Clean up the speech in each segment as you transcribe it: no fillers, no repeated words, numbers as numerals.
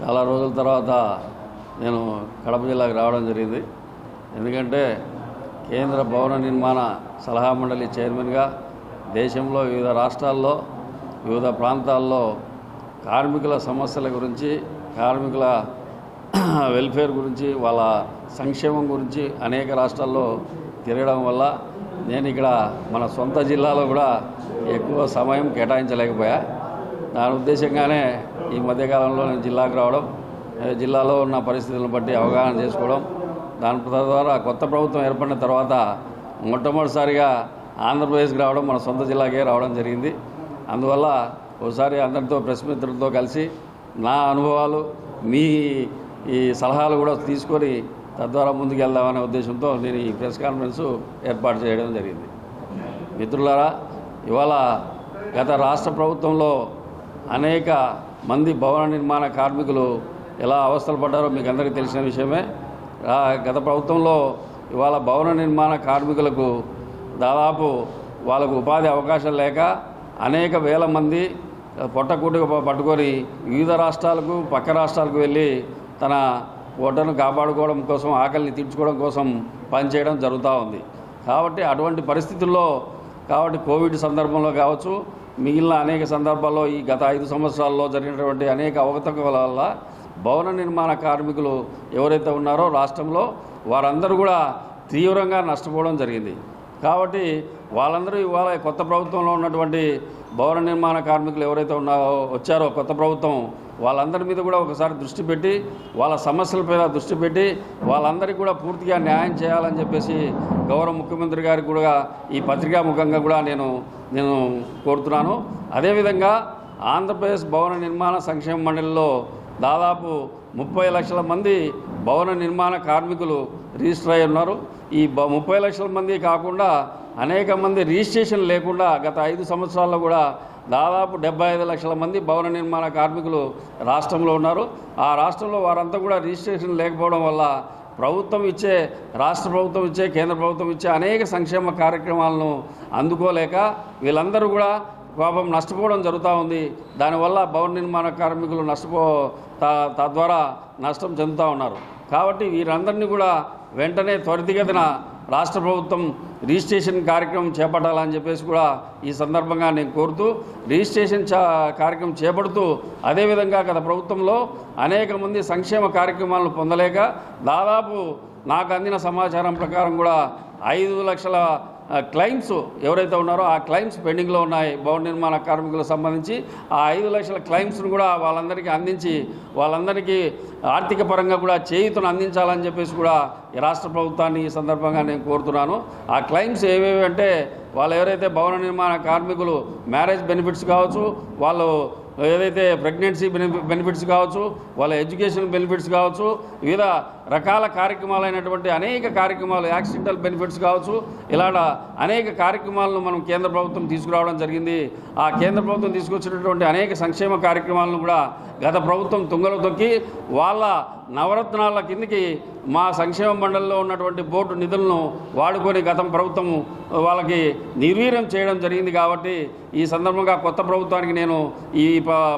చాలా రోజుల తర్వాత నేను కడప జిల్లాకు రావడం జరిగింది. ఎందుకంటే కేంద్ర భవన నిర్మాణ సలహా మండలి చైర్మన్గా దేశంలో వివిధ రాష్ట్రాల్లో వివిధ ప్రాంతాల్లో కార్మికుల సమస్యల గురించి, కార్మికుల వెల్ఫేర్ గురించి, వాళ్ళ సంక్షేమం గురించి అనేక రాష్ట్రాల్లో తిరగడం వల్ల నేను ఇక్కడ మన సొంత జిల్లాలో కూడా ఎక్కువ సమయం కేటాయించలేకపోయా. దాని ఉద్దేశంగానే ఈ మధ్యకాలంలో నేను జిల్లాకు రావడం, జిల్లాలో ఉన్న పరిస్థితులను బట్టి అవగాహన చేసుకోవడం, దాని ద్వారా కొత్త ప్రభుత్వం ఏర్పడిన తర్వాత మొట్టమొదటిసారిగా ఆంధ్రప్రదేశ్కి రావడం, మన సొంత జిల్లాకే రావడం జరిగింది. అందువల్ల ఒకసారి అందరితో ప్రెస్ మిత్రులతో కలిసి నా అనుభవాలు, మీ ఈ సలహాలు కూడా తీసుకొని తద్వారా ముందుకెళ్దామనే ఉద్దేశంతో నేను ఈ ప్రెస్ కాన్ఫరెన్సు ఏర్పాటు చేయడం జరిగింది. మిత్రులారా, ఇవాళ గత రాష్ట్ర ప్రభుత్వంలో అనేక మంది భవన నిర్మాణ కార్మికులు ఎలా అవస్థలు పడ్డారో మీకు అందరికీ తెలిసిన విషయమే. గత ప్రభుత్వంలో ఇవాళ భవన నిర్మాణ కార్మికులకు దాదాపు వాళ్ళకు ఉపాధి అవకాశం లేక అనేక వేల మంది పొట్టకూటిగా పట్టుకొని వివిధ రాష్ట్రాలకు, పక్క రాష్ట్రాలకు వెళ్ళి తన పొట్టను కాపాడుకోవడం కోసం, ఆకలిని తీర్చుకోవడం కోసం పనిచేయడం జరుగుతూ ఉంది. కాబట్టి అటువంటి పరిస్థితుల్లో కోవిడ్ సందర్భంలో కావచ్చు, మిగిలిన అనేక సందర్భాల్లో ఈ గత 5 సంవత్సరాల్లో జరిగినటువంటి అనేక అవకతవకల వల్ల భవన నిర్మాణ కార్మికులు ఎవరైతే ఉన్నారో రాష్ట్రంలో వారందరూ కూడా తీవ్రంగా నష్టపోవడం జరిగింది. కాబట్టి వాళ్ళందరూ ఇవాళ కొత్త ప్రభుత్వంలో ఉన్నటువంటి భవన నిర్మాణ కార్మికులు ఎవరైతే వచ్చారో కొత్త ప్రభుత్వం, వాళ్ళందరి మీద కూడా ఒకసారి దృష్టి పెట్టి, వాళ్ళ సమస్యలపై దృష్టి పెట్టి వాళ్ళందరికీ కూడా పూర్తిగా న్యాయం చేయాలని చెప్పేసి గౌరవ ముఖ్యమంత్రి గారికి కూడా ఈ పత్రికా ముఖంగా కూడా నేను కోరుతున్నాను. అదేవిధంగా ఆంధ్రప్రదేశ్ భవన నిర్మాణ సంక్షేమ మండలిలో దాదాపు 30 లక్షల మంది భవన నిర్మాణ కార్మికులు రిజిస్టర్ అయి ఉన్నారు. ఈ 30 లక్షల మంది కాకుండా అనేక మంది రిజిస్ట్రేషన్ లేకుండా గత 5 సంవత్సరాల్లో కూడా దాదాపు 75 లక్షల మంది భవన నిర్మాణ కార్మికులు రాష్ట్రంలో ఉన్నారు. ఆ రాష్ట్రంలో వారంతా కూడా రిజిస్ట్రేషన్ లేకపోవడం వల్ల రాష్ట్ర ప్రభుత్వం ఇచ్చే, కేంద్ర ప్రభుత్వం ఇచ్చే అనేక సంక్షేమ కార్యక్రమాలను అందుకోలేక వీళ్ళందరూ కూడా పాపం నష్టపోవడం జరుగుతూ ఉంది. దానివల్ల భవన నిర్మాణ కార్మికులు తద్వారా నష్టం చెందుతూ ఉన్నారు. కాబట్టి వీరందరినీ కూడా వెంటనే త్వరితగతిన రాష్ట్ర ప్రభుత్వం రిజిస్ట్రేషన్ కార్యక్రమం చేపట్టాలని చెప్పేసి కూడా ఈ సందర్భంగా నేను కోరుతూ, రిజిస్ట్రేషన్ కార్యక్రమం చేపడుతూ అదేవిధంగా గత ప్రభుత్వంలో అనేక మంది సంక్షేమ కార్యక్రమాలను పొందలేక దాదాపు నాకు అందిన సమాచారం ప్రకారం కూడా 5 లక్షల క్లైమ్స్ ఎవరైతే ఉన్నారో ఆ క్లైమ్స్ పెండింగ్లో ఉన్నాయి. భవన నిర్మాణ కార్మికులకు సంబంధించి ఆ 5 లక్షల క్లైమ్స్ను కూడా వాళ్ళందరికీ అందించి వాళ్ళందరికీ ఆర్థిక పరంగా కూడా చేయూతను అందించాలని చెప్పేసి కూడా ఈ రాష్ట్ర ప్రభుత్వాన్ని ఈ సందర్భంగా నేను కోరుతున్నాను. ఆ క్లైమ్స్ ఏవేవి అంటే, వాళ్ళు ఎవరైతే భవన నిర్మాణ కార్మికులు మ్యారేజ్ బెనిఫిట్స్ కావచ్చు, వాళ్ళు ఏదైతే ప్రెగ్నెన్సీ బెనిఫిట్స్ కావచ్చు, వాళ్ళ ఎడ్యుకేషన్ బెనిఫిట్స్ కావచ్చు, వివిధ రకాల కార్యక్రమాలైనటువంటి అనేక కార్యక్రమాలు, యాక్సిడెంటల్ బెనిఫిట్స్ కావచ్చు, ఇలాంటి అనేక కార్యక్రమాలను మనం కేంద్ర ప్రభుత్వం తీసుకురావడం జరిగింది. ఆ కేంద్ర ప్రభుత్వం తీసుకొచ్చినటువంటి అనేక సంక్షేమ కార్యక్రమాలను కూడా గత ప్రభుత్వం తుంగలో తొక్కి వాళ్ళ నవరత్నాల కిందకి మా సంక్షేమ మండలిలో ఉన్నటువంటి బోర్డు నిధులను వాడుకొని గత ప్రభుత్వం వాళ్ళకి నిర్వీర్యం చేయడం జరిగింది. కాబట్టి ఈ సందర్భంగా కొత్త ప్రభుత్వానికి నేను ఈ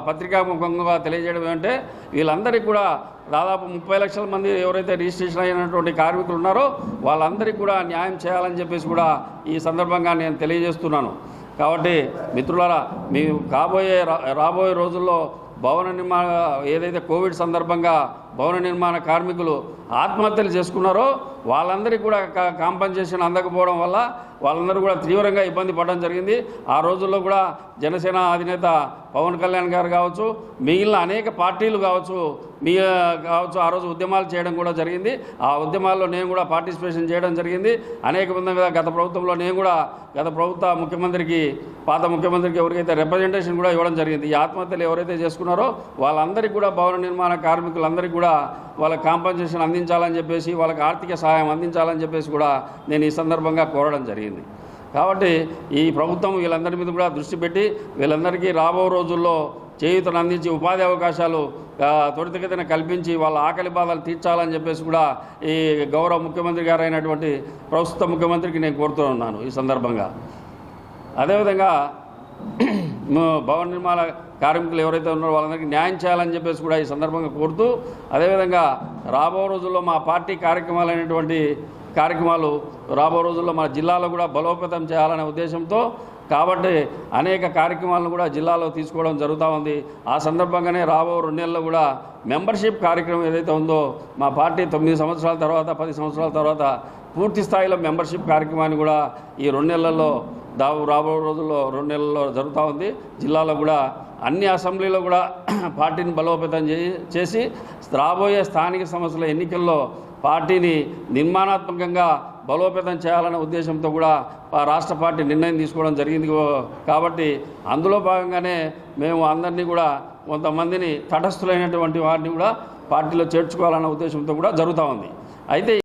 పత్రికాముఖంగా తెలియజేయడం ఏమంటే, వీళ్ళందరికీ కూడా దాదాపు 30 లక్షల మంది ఎవరైతే రిజిస్ట్రేషన్ అయినటువంటి కార్మికులు ఉన్నారో వాళ్ళందరికీ కూడా న్యాయం చేయాలని చెప్పేసి కూడా ఈ సందర్భంగా నేను తెలియజేస్తున్నాను. కాబట్టి మిత్రులారా, మేము రాబోయే రోజుల్లో భవన నిర్మాణ ఏదైతే కోవిడ్ సందర్భంగా భవన నిర్మాణ కార్మికులు ఆత్మహత్యలు చేసుకున్నారో వాళ్ళందరికీ కూడా కాంపన్సేషన్ అందకపోవడం వల్ల వాళ్ళందరూ కూడా తీవ్రంగా ఇబ్బంది పడడం జరిగింది. ఆ రోజుల్లో కూడా జనసేన అధినేత పవన్ కళ్యాణ్ గారు కావచ్చు, మిగిలిన అనేక పార్టీలు కావచ్చు ఆ రోజు ఉద్యమాలు చేయడం కూడా జరిగింది. ఆ ఉద్యమాల్లో నేను కూడా పార్టిసిపేషన్ చేయడం జరిగింది. అనేక విధంగా గత ప్రభుత్వంలో నేను కూడా గత ప్రభుత్వ ముఖ్యమంత్రికి, పాత ముఖ్యమంత్రికి ఎవరికైతే రిప్రజెంటేషన్ కూడా ఇవ్వడం జరిగింది. ఈ ఆత్మహత్యలు ఎవరైతే చేసుకున్నారో వాళ్ళందరికీ కూడా భవన నిర్మాణ కార్మికులందరికీ కూడా వాళ్ళకి కాంపన్సేషన్ అందించాలని చెప్పేసి, వాళ్ళకి ఆర్థిక సహాయం అందించాలని చెప్పేసి కూడా నేను ఈ సందర్భంగా కోరడం జరిగింది. కాబట్టి ఈ ప్రభుత్వం వీళ్ళందరి మీద కూడా దృష్టి పెట్టి వీళ్ళందరికీ రాబో రోజుల్లో చేయూతను అందించి ఉపాధి అవకాశాలు త్వరితగతిన కల్పించి వాళ్ళ ఆకలి బాధలు తీర్చాలని చెప్పేసి కూడా ఈ గౌరవ ముఖ్యమంత్రి గారు అయినటువంటి ప్రస్తుత ముఖ్యమంత్రికి నేను కోరుతూ ఉన్నాను ఈ సందర్భంగా. అదేవిధంగా భవన నిర్మాణ కార్మికులు ఎవరైతే ఉన్నారో వాళ్ళందరికీ న్యాయం చేయాలని చెప్పేసి కూడా ఈ సందర్భంగా కోరుతూ, అదేవిధంగా రాబో రోజుల్లో మా పార్టీ కార్యక్రమాలు రాబో రోజుల్లో మన జిల్లాలో కూడా బలోపేతం చేయాలనే ఉద్దేశంతో కాబట్టి అనేక కార్యక్రమాలను కూడా జిల్లాలో తీసుకోవడం జరుగుతూ ఉంది. ఆ సందర్భంగానే రాబో 2 నెలల్లో కూడా మెంబర్షిప్ కార్యక్రమం ఏదైతే ఉందో మా పార్టీ 9 సంవత్సరాల తర్వాత 10 సంవత్సరాల తర్వాత పూర్తి స్థాయిలో మెంబర్షిప్ కార్యక్రమాన్ని కూడా ఈ 2 నెలల్లో రాబో రోజుల్లో 2 నెలల్లో జరుగుతూ ఉంది. జిల్లాలో కూడా అన్ని అసెంబ్లీలో కూడా పార్టీని బలోపేతం చేసి రాబోయే స్థానిక సంస్థల ఎన్నికల్లో పార్టీని నిర్మాణాత్మకంగా బలోపేతం చేయాలనే ఉద్దేశంతో కూడా రాష్ట్ర పార్టీ నిర్ణయం తీసుకోవడం జరిగింది. కాబట్టి అందులో భాగంగానే మేము అందరినీ కూడా కొంతమందిని తటస్థులైనటువంటి వారిని కూడా పార్టీలో చేర్చుకోవాలన్న ఉద్దేశంతో కూడా జరుగుతూ ఉంది. అయితే